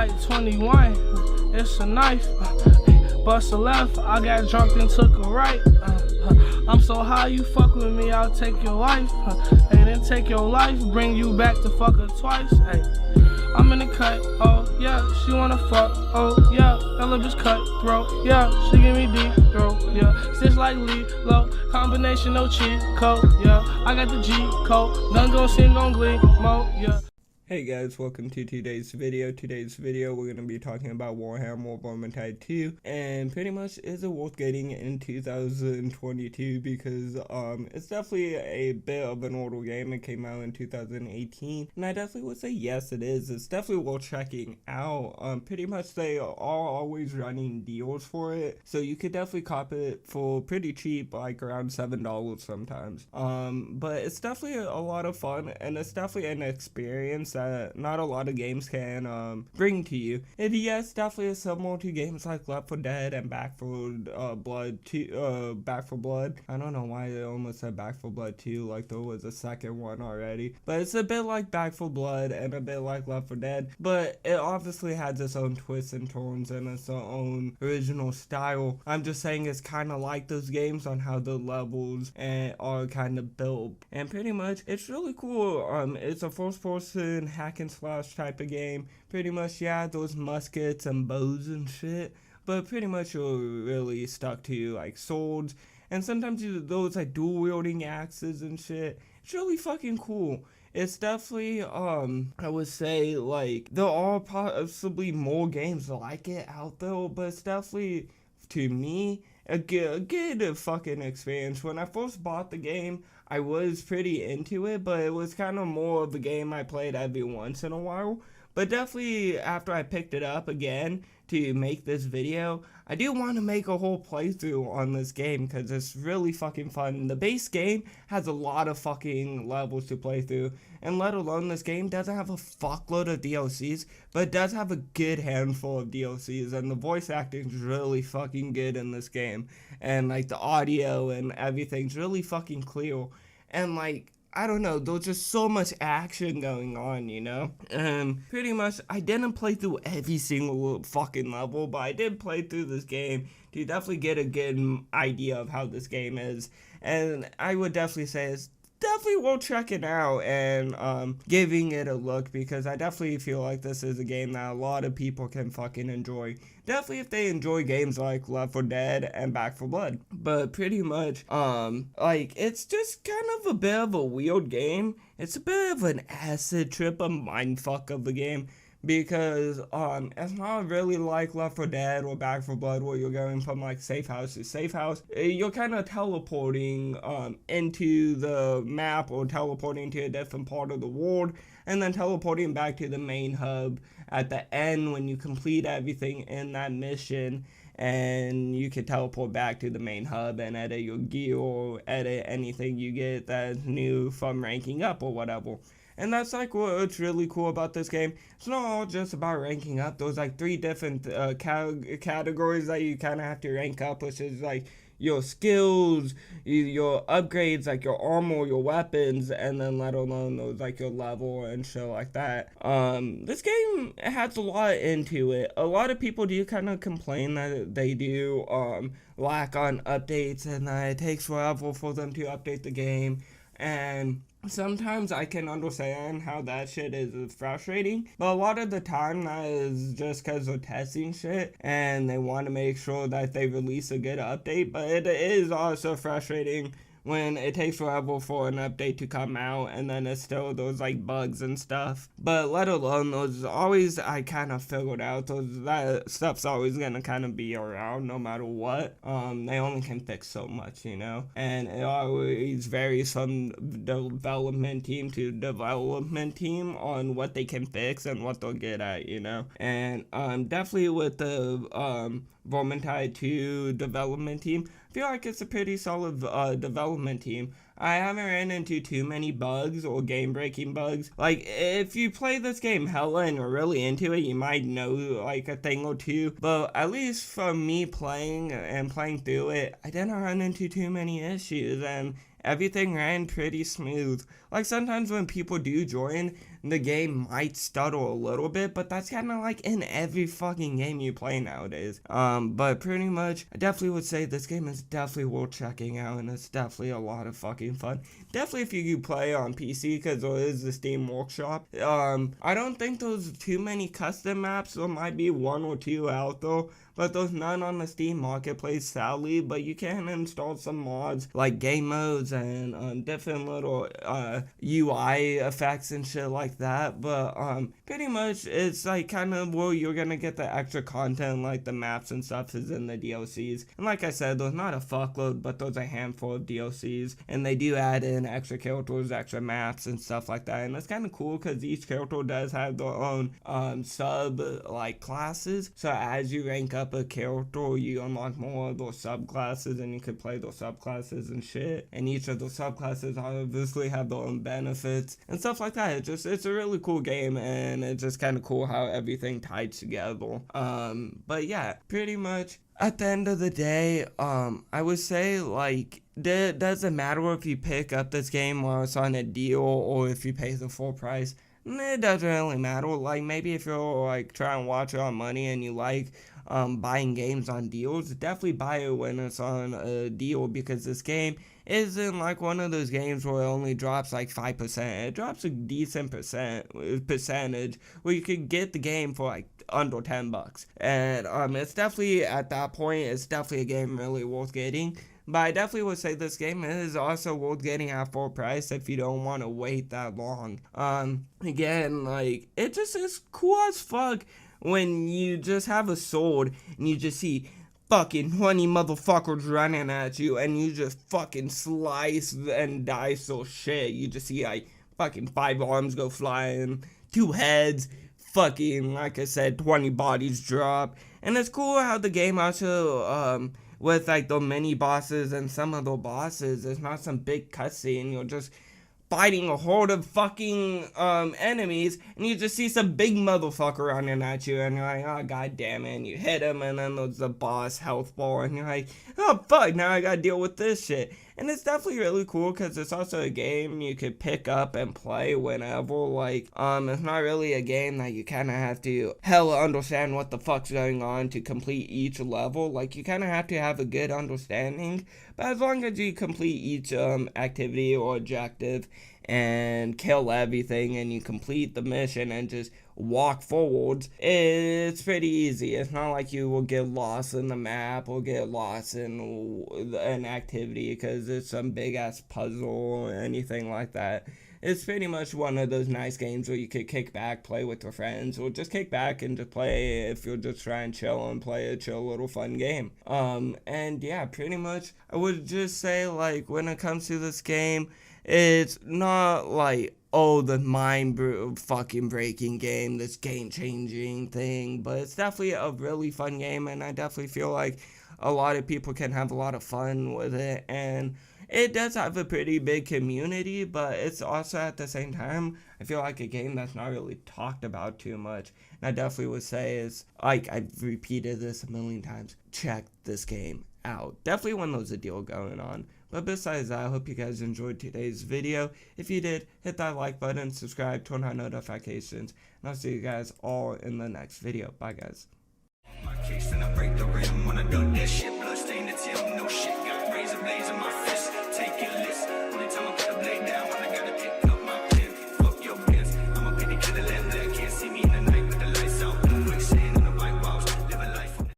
like 21, it's a knife. Bust a left, I got drunk and took a right. I'm so high, you fuck with me, I'll take your life. And then take your life, bring you back to fuck her twice. Ay. I'm in the cut, oh yeah, she wanna fuck, oh yeah, that little bitch cutthroat, yeah, she give me deep throat, yeah, stitch like Lilo, combination no cheat code, yeah, I got the G code, none gon' sing on Glee, mo, yeah. Hey guys, welcome to today's video. We're going to be talking about Warhammer Vermintide 2, and pretty much is it worth getting in 2022 because it's definitely a bit of an older game. It came out in 2018, and I definitely would say yes it is. It's definitely worth checking out. Pretty much they are always running deals for it, so you could definitely cop it for pretty cheap, like around $7 sometimes. But it's definitely a lot of fun, and it's definitely an experience that not a lot of games can bring to you. And yes, definitely is similar to games like Left 4 Dead and Back 4 Blood 2, Back 4 Blood. I don't know why they almost said Back 4 Blood 2 like there was a second one already. But it's a bit like Back 4 Blood and a bit like Left 4 Dead. But it obviously has its own twists and turns and its own original style. I'm just saying it's kind of like those games on how the levels are kind of built. And pretty much it's really cool. It's a first person hack and slash type of game. Pretty much, yeah, those muskets and bows and shit, but pretty much you're really stuck to like swords, and sometimes those like dual wielding axes and shit. It's really fucking cool. It's definitely, I would say, like, there are possibly more games like it out there, but it's definitely, to me, a good fucking experience. When I first bought the game, I was pretty into it, but it was kind of more of a game I played every once in a while. But definitely after I picked it up again to make this video, I do want to make a whole playthrough on this game because it's really fucking fun. The base game has a lot of fucking levels to play through, and let alone this game doesn't have a fuckload of DLCs, but it does have a good handful of DLCs, and the voice acting is really fucking good in this game, and like the audio and everything's really fucking clear, and like, I don't know, there's just so much action going on, you know? Pretty much, I didn't play through every single fucking level, but I did play through this game to definitely get a good idea of how this game is. And I would definitely say it's definitely worth checking out and giving it a look, because I definitely feel like this is a game that a lot of people can fucking enjoy. Definitely if they enjoy games like Left 4 Dead and Back 4 Blood. But pretty much, like, it's just kind of a bit of a weird game. It's a bit of an acid trip, a mindfuck of the game. Because it's not really like Left 4 Dead or Back 4 Blood where you're going from like safe house to safe house. You're kind of teleporting into the map or teleporting to a different part of the world, and then teleporting back to the main hub at the end when you complete everything in that mission. And you can teleport back to the main hub and edit your gear or edit anything you get that's new from ranking up or whatever. And that's like what's really cool about this game. It's not all just about ranking up. There's like 3 different categories that you kind of have to rank up, which is like your skills, your upgrades, like your armor, your weapons, and then let alone those like your level and shit like that. This game has a lot into it. A lot of people do kind of complain that they do lack on updates and that it takes forever for them to update the game. And sometimes I can understand how that shit is frustrating, but a lot of the time that is just because they're testing shit and they want to make sure that they release a good update. But it is also frustrating when it takes forever for an update to come out and then it's still those like bugs and stuff. But let alone those always, I kind of figured out that stuff's always gonna kind of be around no matter what. They only can fix so much, you know, and it always varies from development team to development team on what they can fix and what they're good at, you know. And definitely with the Vermintide 2 development team, I feel like it's a pretty solid development team. I haven't ran into too many bugs or game-breaking bugs. Like, if you play this game hella and are really into it, you might know, like, a thing or two. But at least from me playing through it, I didn't run into too many issues, and everything ran pretty smooth. Like sometimes when people do join, the game might stutter a little bit, but that's kind of like in every fucking game you play nowadays. But pretty much, I definitely would say this game is definitely worth checking out, and it's definitely a lot of fucking fun. Definitely if you play on PC, because there is the Steam Workshop. I don't think there's too many custom maps. There might be 1 or 2 out though, but there's none on the Steam Marketplace, sadly. But you can install some mods like game modes and different little UI effects and shit like that. But pretty much it's like kind of where you're gonna get the extra content, like the maps and stuff is in the DLCs. And like I said, there's not a fuckload, but there's a handful of DLCs, and they do add in extra characters, extra maps and stuff like that. And it's kind of cool because each character does have their own sub like classes. So as you rank up a character, you unlock more of those subclasses, and you can play those subclasses and shit. And each of those subclasses obviously have their own benefits and stuff like that. It's a really cool game, and it's just kind of cool how everything ties together. But yeah, pretty much at the end of the day, I would say like it doesn't matter if you pick up this game while it's on a deal or if you pay the full price. It doesn't really matter. Like maybe if you're like trying to watch it on money and you like buying games on deals, definitely buy it when it's on a deal, because this game isn't like one of those games where it only drops like 5%. It drops a decent percentage where you could get the game for like under $10. And it's definitely, at that point, it's definitely a game really worth getting. But I definitely would say this game is also worth getting at full price if you don't want to wait that long. Again, like, it just is cool as fuck when you just have a sword and you just see fucking 20 motherfuckers running at you and you just fucking slice and dice or shit. You just see like fucking 5 arms go flying, 2 heads, fucking, like I said, 20 bodies drop. And it's cool how the game also, with like the mini bosses and some of the bosses, it's not some big cutscene. You're just fighting a horde of fucking enemies, and you just see some big motherfucker running at you, and you're like, oh god damn it, and you hit him, and then there's the boss health bar, and you're like, oh fuck, now I gotta deal with this shit. And it's definitely really cool because it's also a game you could pick up and play whenever. Like, it's not really a game that you kind of have to hella understand what the fuck's going on to complete each level. Like, you kind of have to have a good understanding, but as long as you complete each activity or objective and kill everything and you complete the mission and just walk forwards, it's pretty easy. It's not like you will get lost in the map or get lost in an activity because it's some big ass puzzle or anything like that. It's pretty much one of those nice games where you could kick back, play with your friends, or just kick back and just play if you're just trying to chill and play a chill little fun game. And yeah, pretty much I would just say, like, when it comes to this game, it's not like, oh, the fucking breaking game, this game changing thing, but it's definitely a really fun game, and I definitely feel like a lot of people can have a lot of fun with it. And it does have a pretty big community, but it's also at the same time, I feel like a game that's not really talked about too much. And I definitely would say is, like, I've repeated this a million times, check this game out. Definitely when there's a deal going on. But besides that, I hope you guys enjoyed today's video. If you did, hit that like button, subscribe, turn on notifications, and I'll see you guys all in the next video. Bye, guys.